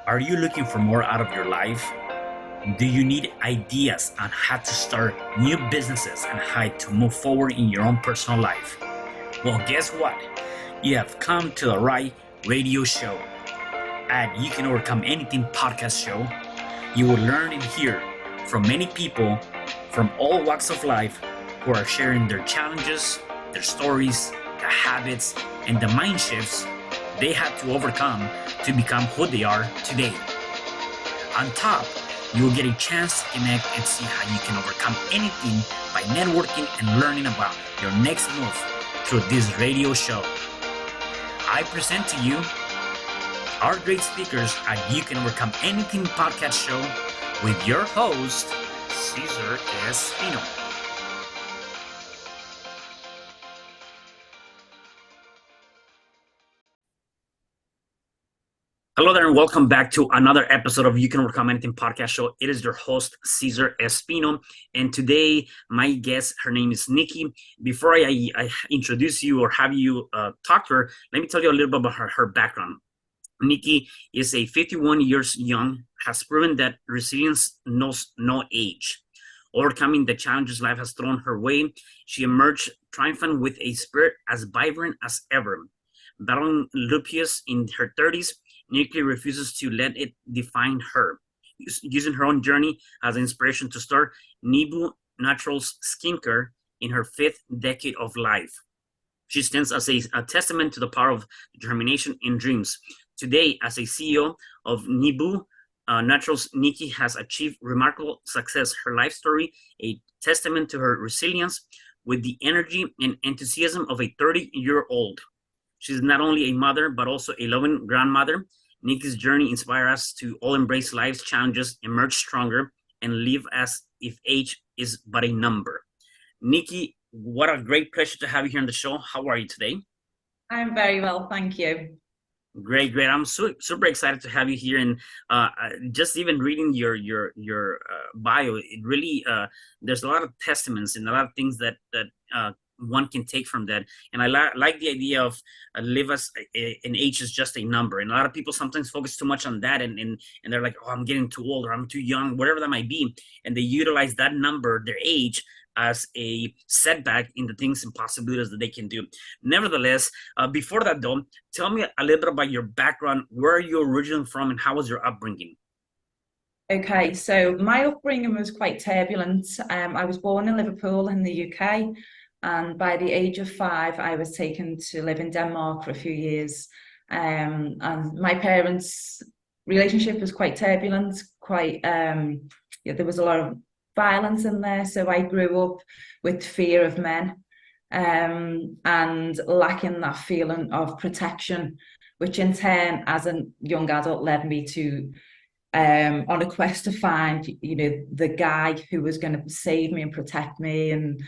Are you looking for more out of your life? Do you need ideas on how to start new businesses and how to move forward in your own personal life? Well, guess what? You have come to the right radio show. At You Can Overcome Anything podcast show, you will learn and hear from many people from all walks of life who are sharing their challenges, their stories, the habits, and the mind shifts they had to overcome to become who they are today. On top, you will get a chance to connect and see how you can overcome anything by networking and learning about your next move through this radio show. I present to you our great speakers at You Can Overcome Anything podcast show with your host, Cesar Espino. Hello there and welcome back to another episode of You Can Overcome Anything podcast show. It is your host, Cesar Espino. And today, my guest, her name is Nici. Before I introduce you or have you talk to her, let me tell you a little bit about her background. Nici is a 51 years young, has proven that resilience knows no age. Overcoming the challenges life has thrown her way, she emerged triumphant with a spirit as vibrant as ever. Battling lupus in her 30s, Nici refuses to let it define her, using her own journey as inspiration to start Nibu Naturals Skincare in her fifth decade of life. She stands as a testament to the power of determination and dreams. Today, as a CEO of Nibu Naturals, Nici has achieved remarkable success. Her life story, a testament to her resilience with the energy and enthusiasm of a 30-year-old. She's not only a mother, but also a loving grandmother. Nici's journey inspires us to all embrace life's challenges, emerge stronger, and live as if age is but a number. Nici, what a great pleasure to have you here on the show. How are you today? I'm very well, thank you. Great. I'm super excited to have you here, and just even reading your bio, it really there's a lot of testaments and a lot of things that one can take from that. And I like the idea of live as an age is just a number. And a lot of people sometimes focus too much on that, and they're like, oh, I'm getting too old or I'm too young, whatever that might be, and they utilize that number, their age, as a setback in the things and possibilities that they can do. Nevertheless, before that though, tell me a little bit about your background. Where are you originally from and how was your upbringing? Okay, so my upbringing was quite turbulent. I was born in Liverpool in the UK, and by the age of 5, I was taken to live in Denmark for a few years. And my parents' relationship was quite turbulent, there was a lot of violence in there. So I grew up with fear of men and lacking that feeling of protection, which in turn, as a young adult, led me to on a quest to find, the guy who was going to save me and protect me, and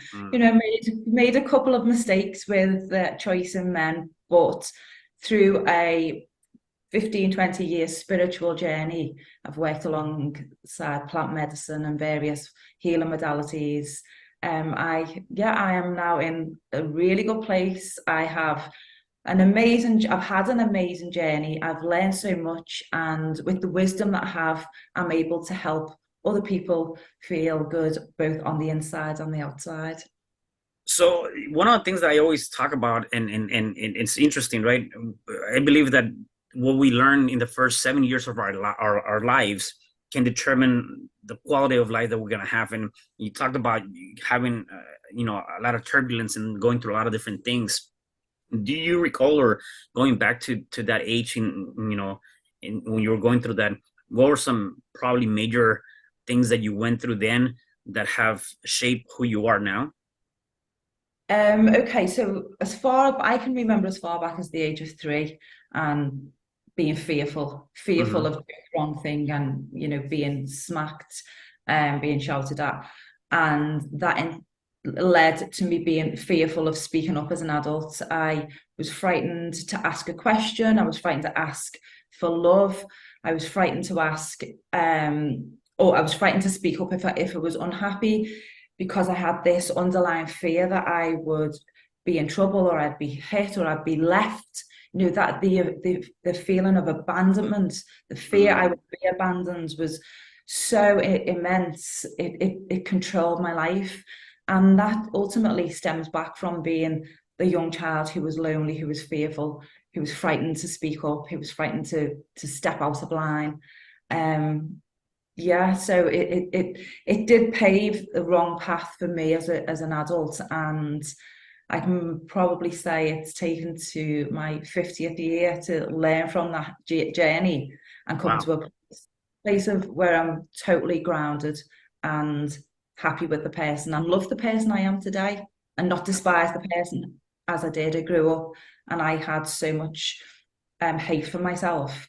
made a couple of mistakes with choice in men, but through a 15-20 years spiritual journey, I've worked alongside plant medicine and various healing modalities. I am now in a really good place. I've had an amazing journey. I've learned so much, and with the wisdom that I have, I'm able to help other people feel good, both on the inside and the outside. So one of the things that I always talk about, and it's interesting, right? I believe that what we learn in the first 7 years of our lives can determine the quality of life that we're going to have. And you talked about having, a lot of turbulence and going through a lot of different things. Do you recall, or going back to that age when you were going through that, what were some probably major things that you went through then that have shaped who you are now? Okay, so I can remember, as far back as the age of 3, and being fearful Mm-hmm. of the wrong thing, and being smacked and being shouted at, and that led to me being fearful of speaking up as an adult. I was frightened to ask a question. I was frightened to ask for love. I was frightened to ask, or I was frightened to speak up if I was unhappy, because I had this underlying fear that I would be in trouble, or I'd be hit, or I'd be left that the feeling of abandonment, the fear I would be abandoned was so immense. It controlled my life. And that ultimately stems back from being the young child who was lonely, who was fearful, who was frightened to speak up, who was frightened to step out of line. Yeah, so it did pave the wrong path for me as an adult, and I can probably say it's taken to my 50th year to learn from that journey and come Wow. to a place of where I'm totally grounded and happy with the person and love the person I am today and not despise the person as I did. I grew up and I had so much hate for myself,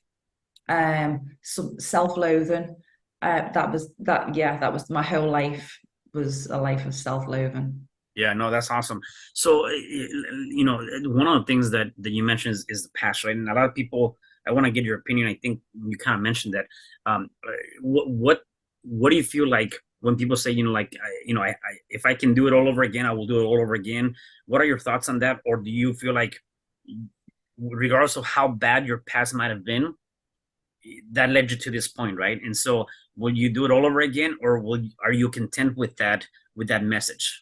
some self-loathing. That was my whole life was a life of self-loathing. Yeah, no, that's awesome. So, one of the things that you mentioned is the past, right? And a lot of people, I want to get your opinion. I think you kind of mentioned that. What do you feel like when people say, if I can do it all over again, I will do it all over again. What are your thoughts on that? Or do you feel like, regardless of how bad your past might have been, that led you to this point, right? And so, will you do it all over again, or are you content with that message?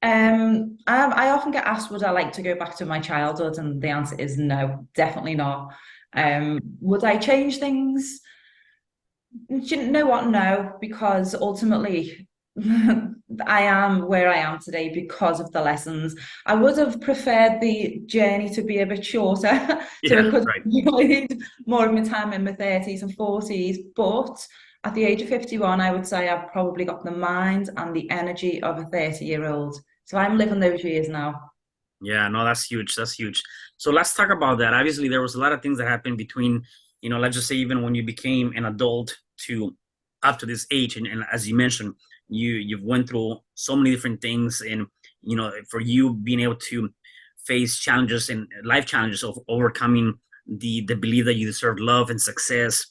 I often get asked, would I like to go back to my childhood? And the answer is no, definitely not. Would I change things? Do you know what? No, because ultimately I am where I am today because of the lessons. I would have preferred the journey to be a bit shorter, so I Yeah, could have right. enjoyed more of my time in my 30s and 40s. But at the age of 51, I would say I've probably got the mind and the energy of a 30-year-old. So I'm living those years now. Yeah, no, that's huge. That's huge. So let's talk about that. Obviously, there was a lot of things that happened between, let's just say even when you became an adult to up to this age, and as you mentioned, you've went through so many different things, and for you being able to face challenges and life challenges of overcoming the belief that you deserve love and success,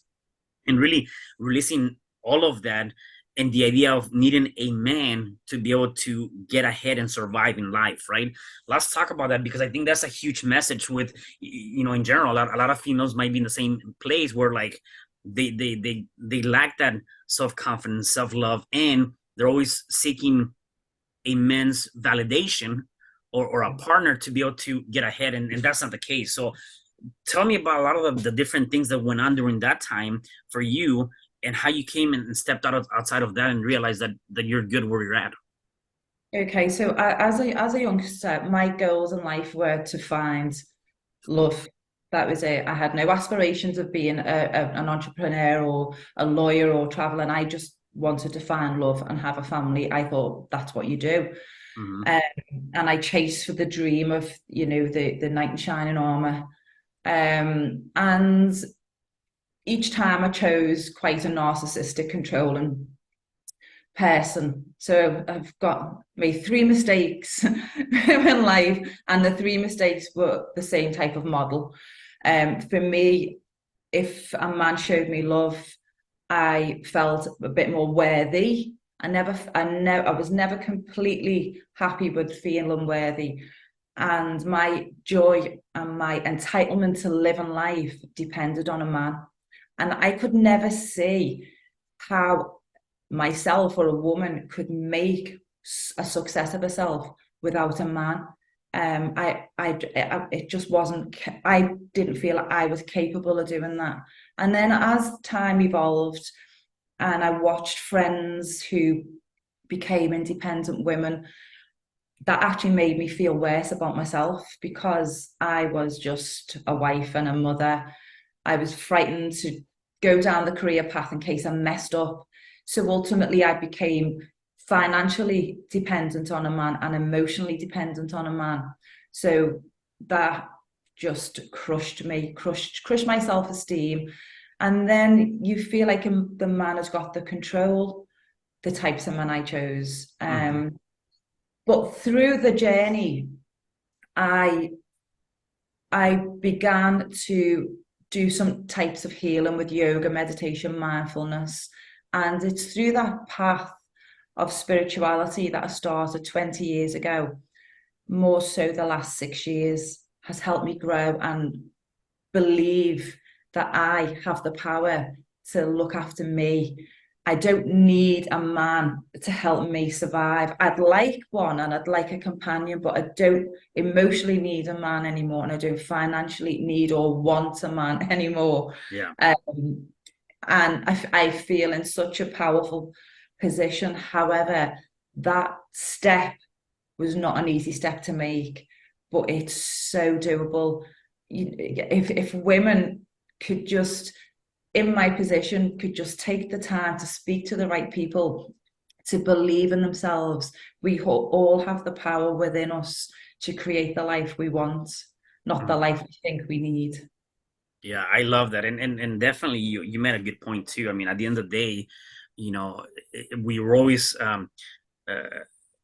and really releasing all of that, and the idea of needing a man to be able to get ahead and survive in life, right? Let's talk about that, because I think that's a huge message with, in general, a lot of females might be in the same place where, like, they lack that self-confidence, self-love, and they're always seeking a man's validation, or a partner to be able to get ahead, and that's not the case. So tell me about a lot of the different things that went on during that time for you, and how you came and stepped outside of that and realized that you're good where you're at. Okay, so as a youngster, my goals in life were to find love. That was it. I had no aspirations of being an entrepreneur or a lawyer or traveling. I just wanted to find love and have a family. I thought that's what you do. Mm-hmm. Um, and I chased for the dream of, the knight in shining armor. And each time I chose quite a narcissistic, controlling person. So I've got made three mistakes in life, and the three mistakes were the same type of model. For me, if a man showed me love, I felt a bit more worthy. I was never completely happy with feeling unworthy. And my joy and my entitlement to live in life depended on a man. And I could never see how myself or a woman could make a success of herself without a man. It just wasn't. I didn't feel like I was capable of doing that. And then as time evolved, and I watched friends who became independent women, that actually made me feel worse about myself because I was just a wife and a mother. I was frightened to go down the career path in case I messed up. So ultimately, I became financially dependent on a man and emotionally dependent on a man. So that just crushed me, crushed my self-esteem. And then you feel like the man has got the control, the types of man I chose. Mm-hmm. But through the journey, I I began to do some types of healing with yoga, meditation, mindfulness. And it's through that path of spirituality that I started 20 years ago, more so the last 6 years, has helped me grow and believe that I have the power to look after me. I don't need a man to help me survive. I'd like one and I'd like a companion, but I don't emotionally need a man anymore, and I don't financially need or want a man anymore. Yeah. Um, and I feel in such a powerful position. However, that step was not an easy step to make, but it's so doable. If women could just, in my position, could just take the time to speak to the right people, to believe in themselves, we all have the power within us to create the life we want, not the Mhm. life we think we need. Yeah, I love that. And definitely you made a good point too. I mean, at the end of the day, we were always uh,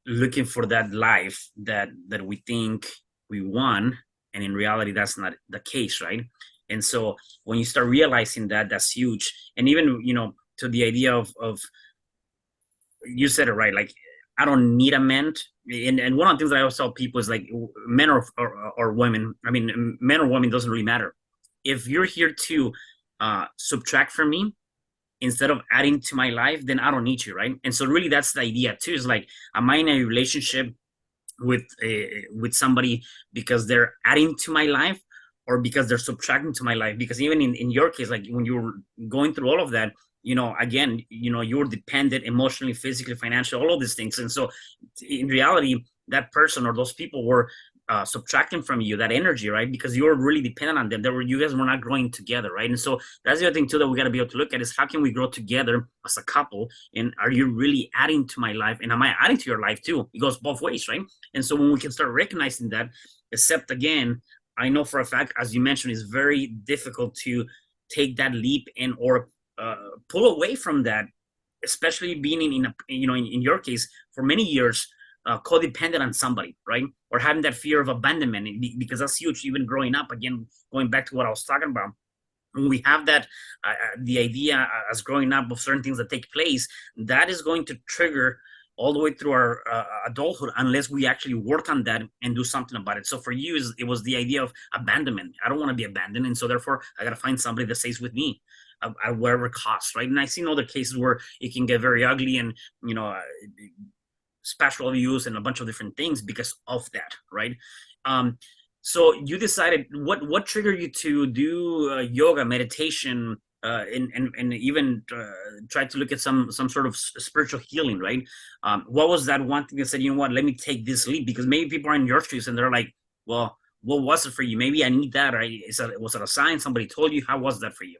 looking for that life that we think we want, and in reality that's not the case, right? And so when you start realizing that, that's huge. And even, to the idea of you said it right, like I don't need a man. And one of the things that I always tell people is like, men or women, I mean, men or women, doesn't really matter. If you're here to subtract from me instead of adding to my life, then I don't need you, right? And so really that's the idea too, is like, am I in a relationship with somebody because they're adding to my life, or because they're subtracting to my life? Because even in your case, like when you were going through all of that, again, you're dependent emotionally, physically, financially, all of these things. And so in reality, that person or those people were subtracting from you that energy, right? Because you're really dependent on them. You guys were not growing together, right? And so that's the other thing too that we got to be able to look at, is how can we grow together as a couple? And are you really adding to my life? And am I adding to your life too? It goes both ways, right? And so when we can start recognizing that, except again, I know for a fact, as you mentioned, it's very difficult to take that leap and or pull away from that, especially being in your case for many years, codependent on somebody, right? Or having that fear of abandonment, because that's huge. Even growing up, again, going back to what I was talking about, when we have that, the idea as growing up of certain things that take place, that is going to trigger all the way through our adulthood, unless we actually work on that and do something about it. So for you, it was the idea of abandonment. I don't want to be abandoned, and so therefore I got to find somebody that stays with me at whatever cost, right? And I've seen other cases where it can get very ugly, and spatial abuse and a bunch of different things because of that, right? Um, so you decided, what triggered you to do yoga, meditation, and even try to look at some sort of spiritual healing, right? What was that one thing that said, you know what, let me take this leap? Because maybe people are in your streets and they're like, well, what was it for you? Maybe I need that, right? Was it a sign? Somebody told you? How was that for you?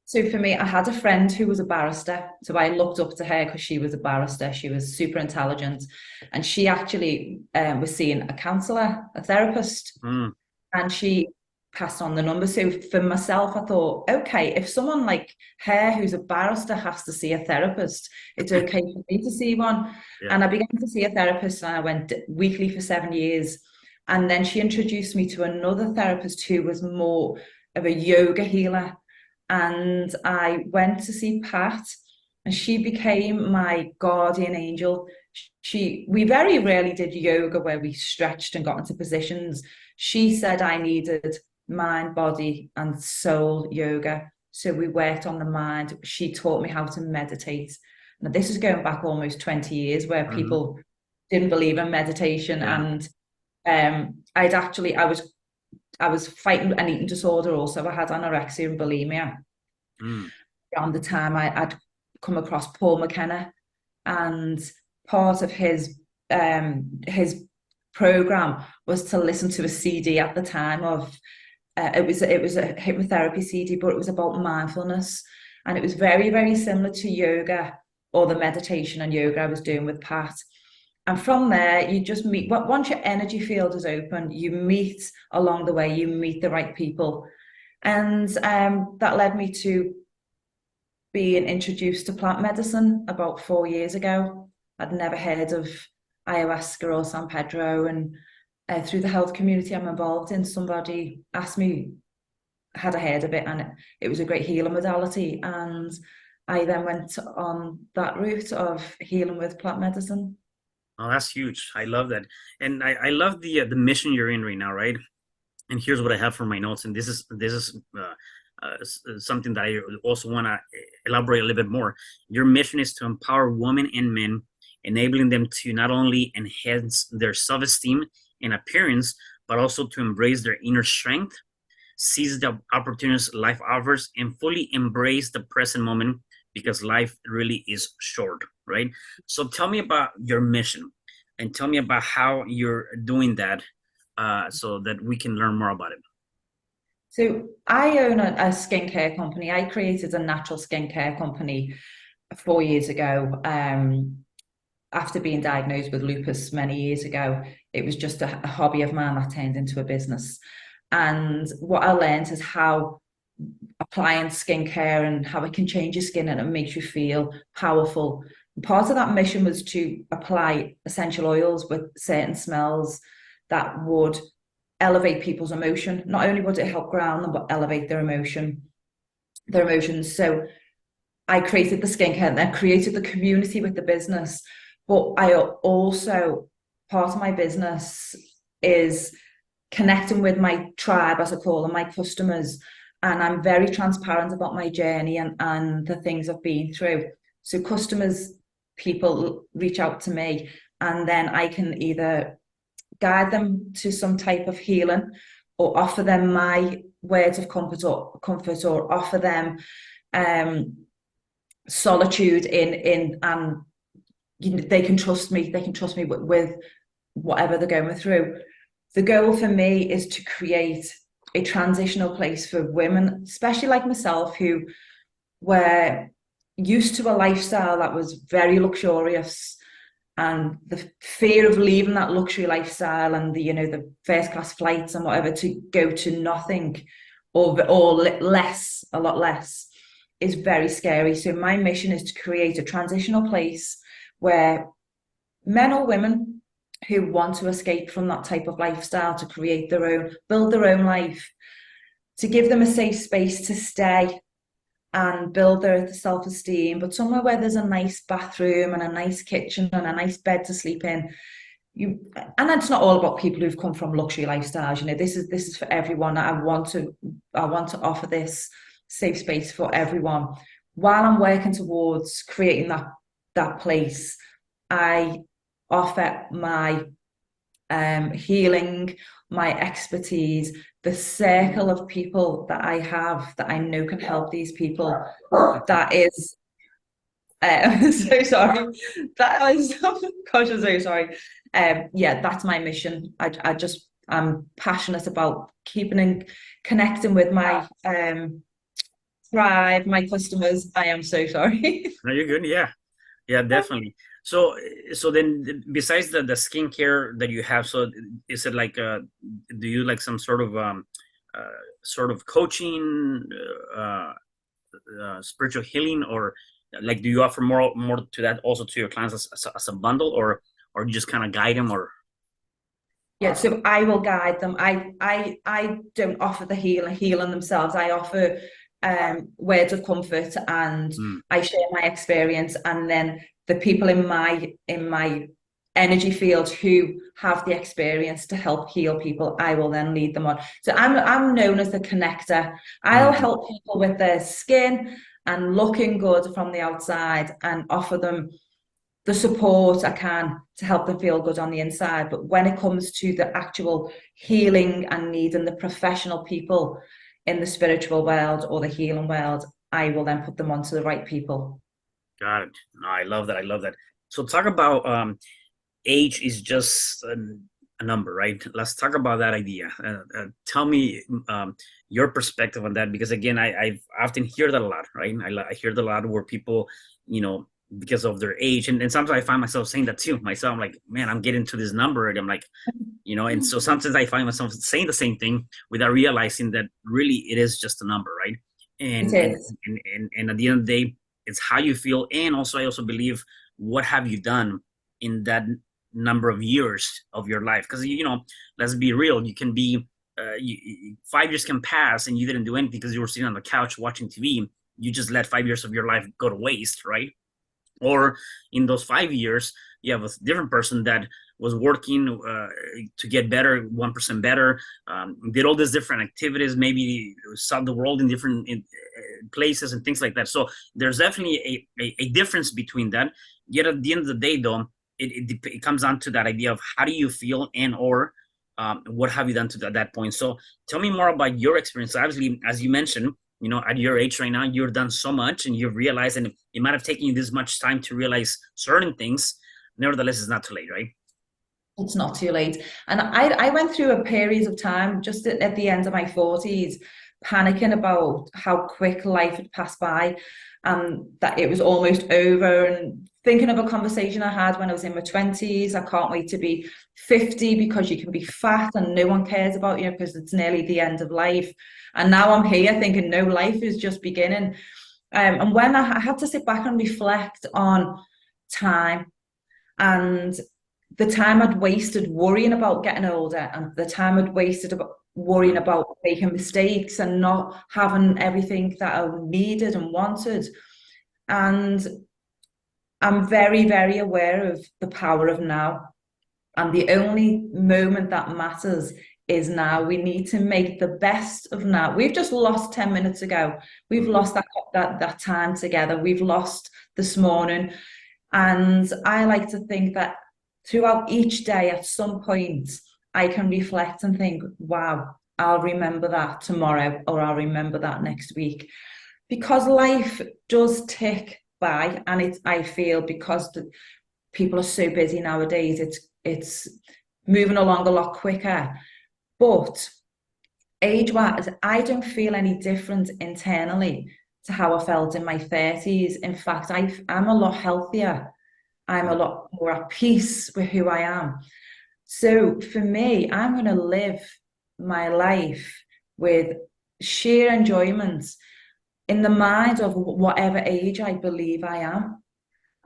So for me, I had a friend who was a barrister. So I looked up to her because she was a barrister. She was super intelligent. And she actually was seeing a counselor, a therapist, Mm, and she passed on the number. So for myself, I thought, okay, if someone like her who's a barrister has to see a therapist, it's okay for me to see one. yeah. And I began to see a therapist, and I went weekly for 7 years. And then she introduced me to another therapist who was more of a yoga healer. And I went to see Pat, and she became my guardian angel. We very rarely did yoga where we stretched and got into positions. She said I needed mind, body, and soul yoga. So we worked on the mind. She taught me how to meditate. Now, this is going back almost 20 years, where Hmm. people didn't believe in meditation. Yeah. And I was fighting an eating disorder also. I had anorexia and bulimia. Mm, Around the time I'd come across Paul McKenna, and part of his program was to listen to a CD at the time of it was a hypnotherapy CD, but it was about mindfulness, and it was very, very similar to yoga, or the meditation and yoga I was doing with Pat. And from there, you just meet. Once your energy field is open, you meet along the way. You meet the right people, and that led me to being introduced to plant medicine about 4 years ago. I'd never heard of ayahuasca or San Pedro, and through the health community I'm involved in, somebody asked me, had I heard of it, and it was a great healing modality. And I then went on that route of healing with plant medicine. oh, that's huge. I love that. And I love the mission you're in right now, right? and here's what I have for my notes, and this is something that I also want to elaborate a little bit more. Your mission is to empower women and men, enabling them to not only enhance their self-esteem and appearance, but also to embrace their inner strength, seize the opportunities life offers, and fully embrace the present moment because life really is short, right? So tell me about your mission and tell me about how you're doing that so that we can learn more about it. So I own a skincare company. I created a natural skincare company 4 years ago. After being diagnosed with lupus many years ago, it was just a hobby of mine that turned into a business. And what I learned is how applying skincare and how it can change your skin and it makes you feel powerful. Part of that mission was to apply essential oils with certain smells that would elevate people's emotion. Not only would it help ground them, but elevate their emotions. So I created the skincare and then created the community with the business. But I also, part of my business is connecting with my tribe, as I call them, my customers. And I'm very transparent about my journey and the things I've been through. So customers, people reach out to me, and then I can either guide them to some type of healing or offer them my words of comfort or offer them solitude in and they can trust me with whatever they're going through. The goal for me is to create a transitional place for women, especially like myself, who were used to a lifestyle that was very luxurious, and the fear of leaving that luxury lifestyle and the first class flights and whatever to go to nothing or less, a lot less, is very scary. So my mission is to create a transitional place where men or women who want to escape from that type of lifestyle, to create their own, build their own life, to give them a safe space to stay and build their self-esteem, but somewhere where there's a nice bathroom and a nice kitchen and a nice bed to sleep in. And it's not all about people who've come from luxury lifestyles. This is for everyone. I want to offer this safe space for everyone. While I'm working towards creating that place, I offer my healing, my expertise, the circle of people that I have that I know can help these people. That is, so sorry. That is, gosh, I'm so sorry. Yeah, that's my mission. I'm passionate about keeping and connecting with my tribe, my customers. I am so sorry. No, you're good. Yeah, yeah, definitely. So then besides the skincare that you have, so is it like do you like some sort of coaching, spiritual healing, or like do you offer more to that also to your clients as a bundle, or you just kind of guide them, or Yeah, so I will guide them. I don't offer the healing themselves. I offer words of comfort, and I share my experience, and then the people in my energy field who have the experience to help heal people, I will then lead them on. So I'm known as the connector. I'll help people with their skin and looking good from the outside and offer them the support I can to help them feel good on the inside. But when it comes to the actual healing and needing the professional people in the spiritual world or the healing world, I will then put them onto the right people. got it. No, I love that. I love that. So talk about age is just a number, right? Let's talk about that idea. Tell me your perspective on that, because again, I've often hear that a lot, right? I hear that a lot where people, because of their age, and sometimes I find myself saying that too myself. I'm like, man, I'm getting to this number, and I'm like, and so sometimes I find myself saying the same thing without realizing that really it is just a number, right? And It is. and at the end of the day, it's how you feel, and also I also believe what have you done in that number of years of your life, because let's be real, you can be 5 years can pass and you didn't do anything because you were sitting on the couch watching TV. You just let 5 years of your life go to waste, right? Or in those 5 years, you have a different person that was working to get better, 1% better, did all these different activities, maybe saw the world in different places and things like that. So there's definitely a difference between that. Yet at the end of the day, though, it comes down to that idea of how do you feel, and or what have you done to that point. So tell me more about your experience. Obviously, as you mentioned, at your age right now, you've done so much and you've realized, and it might have taken you this much time to realize certain things. Nevertheless, it's not too late, right? It's not too late. And I went through a period of time just at the end of my 40s, panicking about how quick life had passed by and that it was almost over, and thinking of a conversation I had when I was in my 20s. I can't wait to be 50 because you can be fat and no one cares about you because it's nearly the end of life. And now I'm here thinking, no, life is just beginning. And when I had to sit back and reflect on time, and the time I'd wasted worrying about getting older, and the time I'd wasted about worrying about making mistakes and not having everything that I needed and wanted. And I'm very, very aware of the power of now. And the only moment that matters is now. We need to make the best of now. We've just lost 10 minutes ago. We've lost that time together. We've lost this morning. And I like to think that throughout each day, at some point, I can reflect and think, wow, I'll remember that tomorrow, or I'll remember that next week. Because life does tick by, and I feel because people are so busy nowadays, it's moving along a lot quicker. But age-wise, I don't feel any different internally to how I felt in my 30s. In fact, I'm a lot healthier. I'm a lot more at peace with who I am. So for me, I'm going to live my life with sheer enjoyment in the mind of whatever age I believe I am.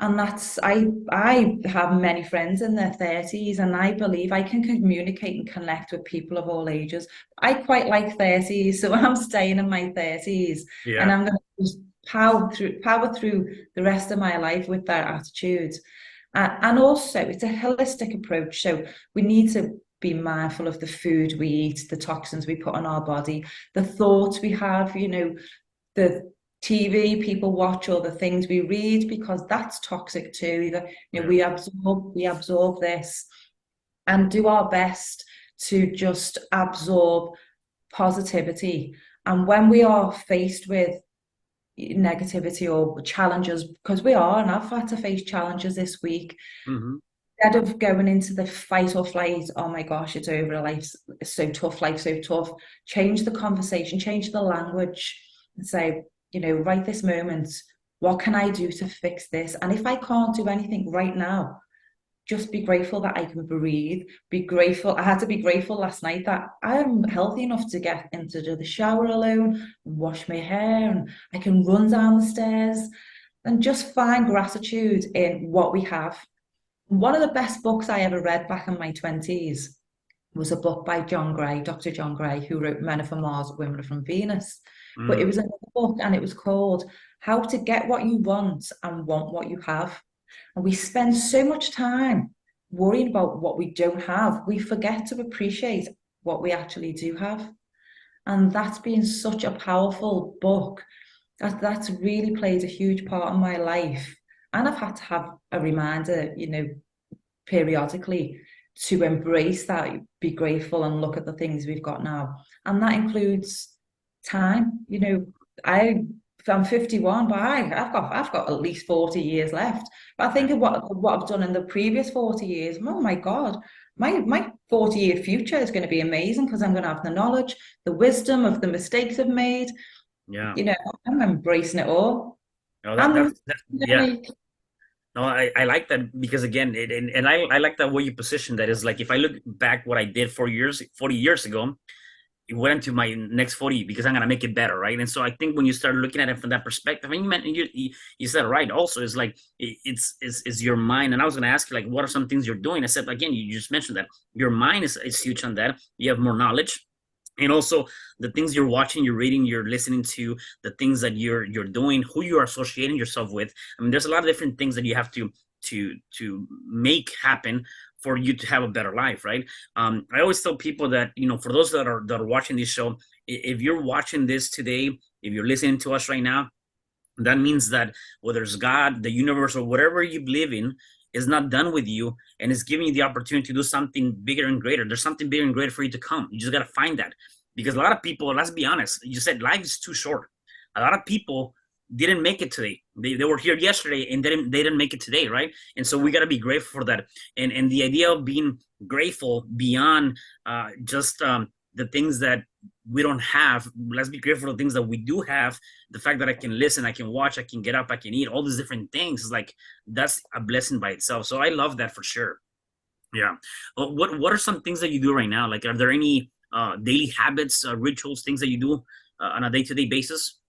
And I have many friends in their 30s, and I believe I can communicate and connect with people of all ages. I quite like 30s, so I'm staying in my 30s, and Yeah. I'm going to just power through the rest of my life with that attitude. And also, it's a holistic approach. So we need to be mindful of the food we eat, the toxins we put on our body, the thoughts we have, the TV people watch, or the things we read, because that's toxic too. We absorb this, and do our best to just absorb positivity. And when we are faced with negativity or challenges, because we are, and I've had to face challenges this week, instead of going into the fight or flight, oh my gosh, it's over, life's so tough, life's so tough, change the conversation, change the language, and say, right this moment, what can I do to fix this? And if I can't do anything right now, just be grateful that I can breathe. Be grateful. I had to be grateful last night that I'm healthy enough to get into the shower alone, wash my hair, and I can run down the stairs, and just find gratitude in what we have. One of the best books I ever read back in my 20s was a book by John Gray, Dr. John Gray, who wrote Men Are From Mars, Women Are From Venus. But it was another book, and it was called How to Get What You Want and Want What You Have. And we spend so much time worrying about what we don't have. We forget to appreciate what we actually do have. And that's been such a powerful book. That's really played a huge part in my life. And I've had to have a reminder, periodically, to embrace that, be grateful, and look at the things we've got now. And that includes time. I'm 51, but I've got at least 40 years left. But I think of what I've done in the previous 40 years. Oh my God, my 40-year future is going to be amazing, because I'm going to have the knowledge, the wisdom of the mistakes I've made. Yeah. I'm embracing it all. No, And yeah. No, I like that, because again, and I like that way you position that. Is like, if I look back what I did 40 years ago, it went into my next 40 because I'm gonna make it better, right? And so I think when you start looking at it from that perspective, and you said it right. Also, it's like it's your mind. And I was gonna ask you, like, what are some things you're doing? I said, again, you just mentioned that your mind is huge on that. You have more knowledge, And also the things you're watching, you're reading, you're listening to, the things that you're doing, who you are associating yourself with. I mean, there's a lot of different things that you have to make happen for you to have a better life, right? I always tell people that, for those that are watching this show, if you're watching this today, if you're listening to us right now, that means that whether it's God, the universe, or whatever you believe in, is not done with you and is giving you the opportunity to do something bigger and greater. There's something bigger and greater for you to come. You just got to find that. Because a lot of people, let's be honest, you said life is too short. A lot of people didn't make it today. They were here yesterday and they didn't make it today, right? And so we got to be grateful for that. And the idea of being grateful beyond just the things that we don't have, let's be grateful for the things that we do have. The fact that I can listen, I can watch, I can get up, I can eat, all these different things is like, that's a blessing by itself. So I love that for sure. Yeah. What are some things that you do right now? Like, are there any daily habits, rituals, things that you do on a day-to-day basis?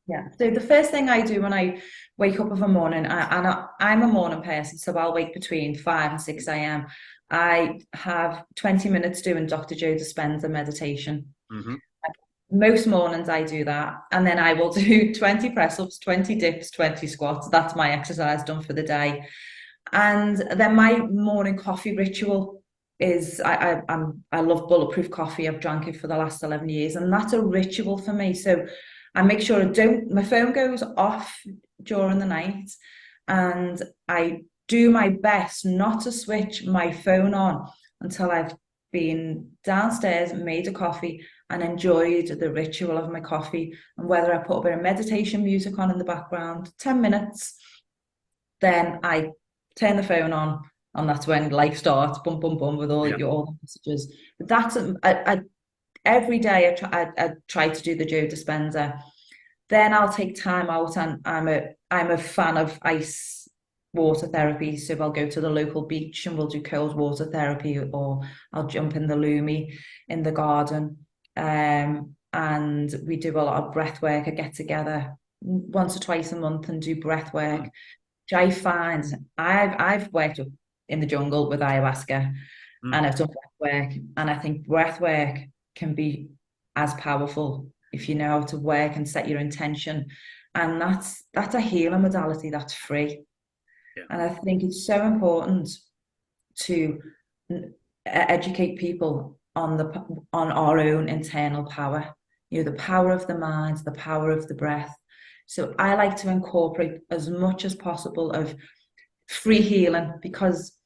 Yeah. So the first thing I do when I wake up of a morning, I'm a morning person, so I'll wake between 5 and 6 a.m. I have 20 minutes doing Dr. Joe Dispenza meditation. Mm-hmm. Most mornings I do that. And then I will do 20 press-ups, 20 dips, 20 squats. That's my exercise done for the day. And then my morning coffee ritual is I love bulletproof coffee. I've drank it for the last 11 years, and that's a ritual for me. So I make sure my phone goes off during the night, and I do my best not to switch my phone on until I've been downstairs, made a coffee, and enjoyed the ritual of my coffee. And whether I put a bit of meditation music on in the background, 10 minutes, then I turn the phone on, and that's when life starts, bum, bum, bum, with all the messages. But that's every day I try to do the Joe Dispenza. Then I'll take time out, and I'm a fan of ice water therapy. So I'll go to the local beach and we'll do cold water therapy, or I'll jump in the Lumi in the garden. And we do a lot of breath work. I get together once or twice a month and do breath work, which I find I've worked in the jungle with ayahuasca, and I've done breath work, and I think breath work can be as powerful if you know how to work and set your intention. And that's a healing modality that's free. Yeah. And I think it's so important to educate people on our own internal power, the power of the mind, the power of the breath. So I like to incorporate as much as possible of free healing, because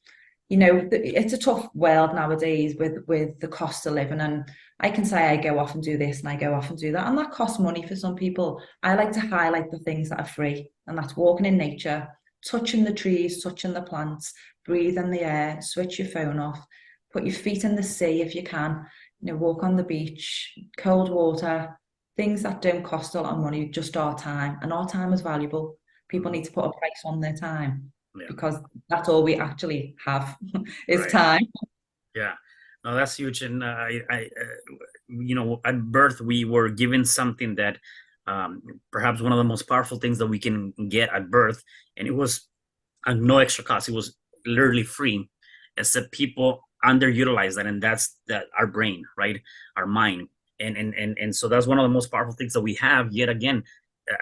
it's a tough world nowadays with the cost of living. And I can say I go off and do this and I go off and do that, and that costs money for some people. I like to highlight the things that are free, and that's walking in nature, touching the trees, touching the plants, breathe in the air, switch your phone off, put your feet in the sea if you can, walk on the beach, cold water, things that don't cost a lot of money, just our time. And our time is valuable. People need to put a price on their time, because that's all we actually have is time. Yeah, no, that's huge. And at birth, we were given something that perhaps one of the most powerful things that we can get at birth, and it was at no extra cost. It was literally free, except people underutilize that, and that's our brain, right? Our mind. And so that's one of the most powerful things that we have. Yet again,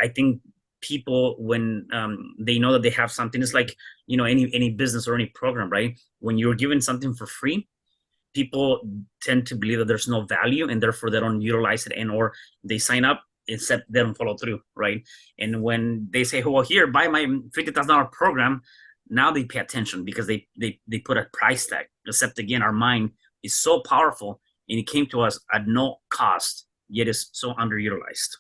I think people, when they know that they have something, it's like any business or any program, right? When you're given something for free, people tend to believe that there's no value, and therefore they don't utilize it, and or they sign up except they don't follow through, right? And when they say, well, here, buy my $50,000 program, now they pay attention because they put a price tag. Except again, our mind is so powerful, and it came to us at no cost, yet it's so underutilized.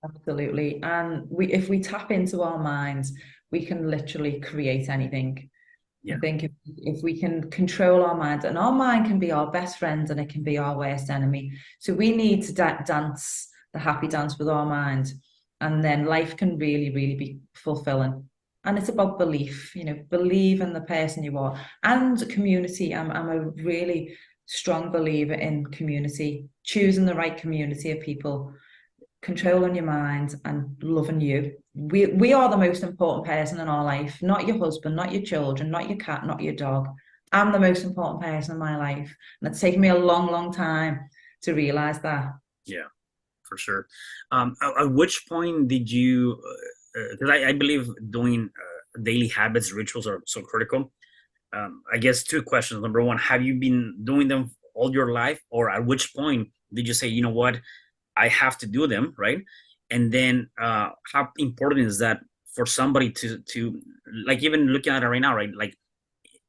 Absolutely. And if we tap into our minds, we can literally create anything. I think if we can control our mind, and our mind can be our best friend and it can be our worst enemy. So we need to dance the happy dance with our mind, and then life can really, really be fulfilling. And it's about belief, believe in the person you are, and community. I'm a really strong believer in community, choosing the right community of people, controlling your mind, and loving you. We are the most important person in our life, not your husband, not your children, not your cat, not your dog. I'm the most important person in my life. And it's taken me a long, long time to realize that. Yeah, for sure. At which point did you, because I believe doing daily habits, rituals are so critical. I guess two questions. Number one, have you been doing them all your life, or at which point did you say, you know what, I have to do them, right? And then how important is that for somebody to like, even looking at it right now, right? Like,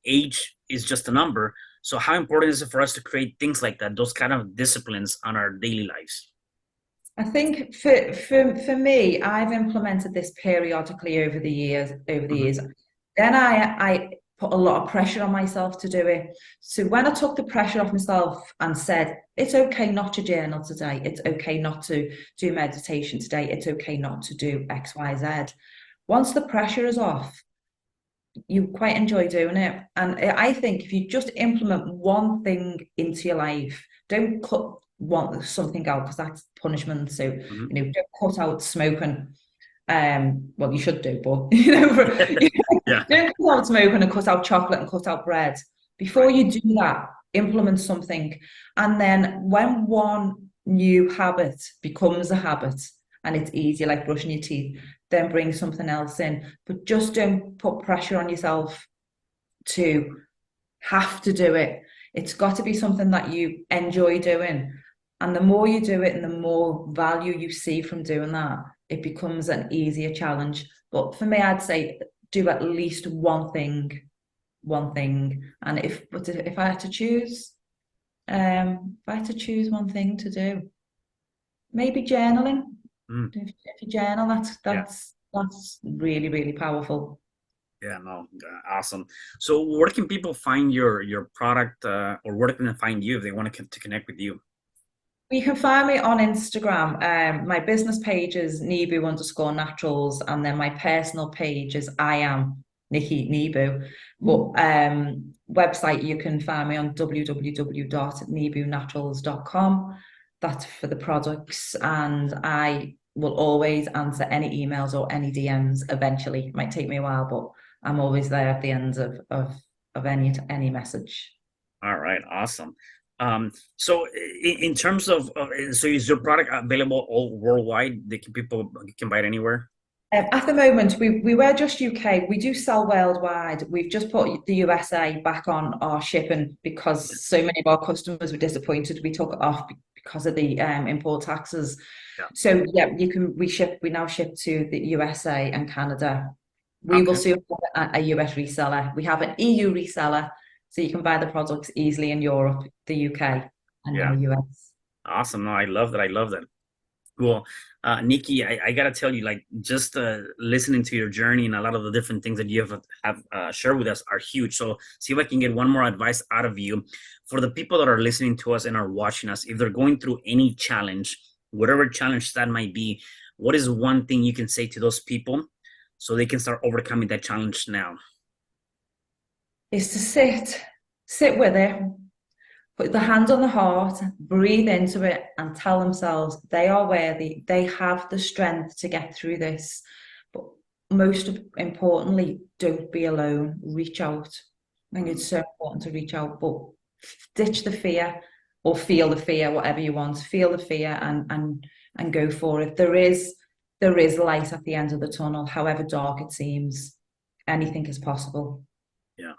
age is just a number. So how important is it for us to create things like that, those kind of disciplines on our daily lives? I think for me, I've implemented this periodically over the years. Hmm. Then I put a lot of pressure on myself to do it. So when I took the pressure off myself and said, it's okay not to journal today, it's okay not to do meditation today, it's okay not to do X, Y, Z. Once the pressure is off, you quite enjoy doing it. And I think if you just implement one thing into your life, don't cut something out because that's punishment. So, Hmm. don't cut out smoking. Well, you should do, but Yeah. don't cut out smoking and cut out chocolate and cut out bread. Before Right. you do that, implement something. And then when one new habit becomes a habit and it's easier, like brushing your teeth, then bring something else in. But just don't put pressure on yourself to have to do it. It's got to be something that you enjoy doing. And the more you do it and the more value you see from doing that, it becomes an easier challenge. But for me, I'd say do at least one thing, one thing. And if I had to choose, if I had to choose one thing to do, maybe journaling. Mm. If you journal, that's Yeah. that's really, really powerful. Yeah, no, awesome. So where can people find your product, or where can they find you if they want to connect with you? You can find me on Instagram. My business page is Nibu_Naturals, and then my personal page is I am Nici Nibu. But website you can find me on www.nibunaturals.com. That's for the products, and I will always answer any emails or any DMs eventually. It might take me a while, but I'm always there at the end of any message. All right, awesome. So in terms of so is your product available all worldwide? People can buy it anywhere? At the moment, we were just UK. We do sell worldwide. We've just put the USA back on our shipping because so many of our customers were disappointed. We took it off because of the import taxes. Yeah. So yeah, we now ship to the USA and Canada. We will Okay. soon have a US reseller. We have an EU reseller, so you can buy the products easily in Europe, the UK, and then Yeah. the US. Awesome. No, I love that. I love that. Well, Nici, I gotta tell you, like, just listening to your journey and a lot of the different things that you have shared with us are huge. So, see if I can get one more advice out of you for the people that are listening to us and are watching us. If they're going through any challenge, whatever challenge that might be, what is one thing you can say to those people so they can start overcoming that challenge now? Is to sit with it, put the hand on the heart, breathe into it, and tell themselves they are worthy. They have the strength to get through this. But most importantly, don't be alone. Reach out. I think it's so important to reach out, but ditch the fear or feel the fear, whatever you want. Feel the fear and go for it. There is light at the end of the tunnel, however dark it seems. Anything is possible. Yeah.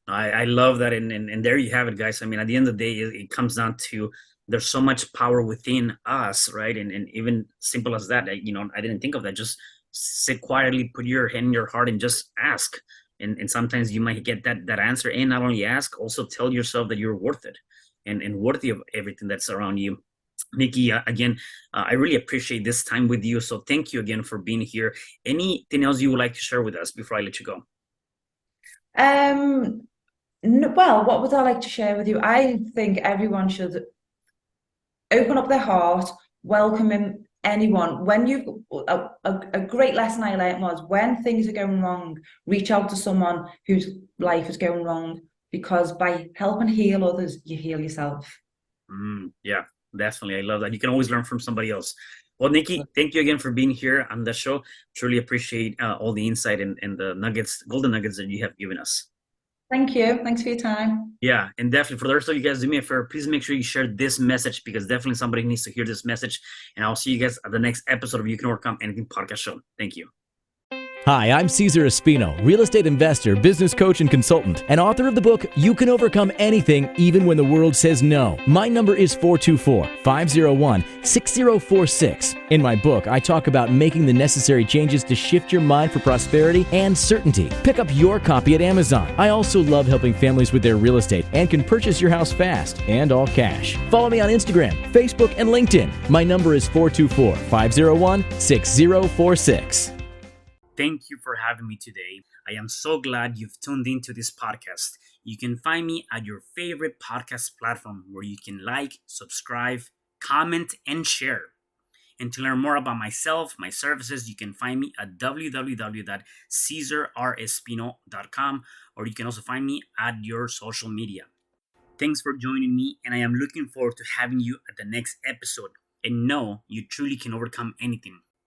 I love that, and there you have it, guys. I mean, at the end of the day, it comes down to there's so much power within us, right? And even simple as that, I didn't think of that. Just sit quietly, put your hand in your heart, and just ask. And sometimes you might get that answer, and not only ask, also tell yourself that you're worth it, and worthy of everything that's around you. Nici, again, I really appreciate this time with you. So thank you again for being here. Anything else you would like to share with us before I let you go? Um, well, what would I like to share with you? I think everyone should open up their heart, welcome in anyone. When you a great lesson I learned was when things are going wrong, reach out to someone whose life is going wrong because by helping heal others, you heal yourself. Yeah, definitely. I love that. You can always learn from somebody else. Well, Nici, thank you again for being here on the show. Truly appreciate all the insight and the nuggets, golden nuggets that you have given us. Thank you. Thanks for your time. Yeah, and definitely for the rest of you guys, do me a favor. Please make sure you share this message because definitely somebody needs to hear this message. And I'll see you guys at the next episode of You Can Overcome Anything podcast show. Thank you. Hi, I'm Cesar Espino, real estate investor, business coach, and consultant, and author of the book, You Can Overcome Anything, Even When the World Says No. My number is 424-501-6046. In my book, I talk about making the necessary changes to shift your mind for prosperity and certainty. Pick up your copy at Amazon. I also love helping families with their real estate and can purchase your house fast and all cash. Follow me on Instagram, Facebook, and LinkedIn. My number is 424-501-6046. Thank you for having me today. I am so glad you've tuned into this podcast. You can find me at your favorite podcast platform where you can like, subscribe, comment, and share. And to learn more about myself, my services, you can find me at www.cesarrespino.com, or you can also find me at your social media. Thanks for joining me, and I am looking forward to having you at the next episode. And know you truly can overcome anything.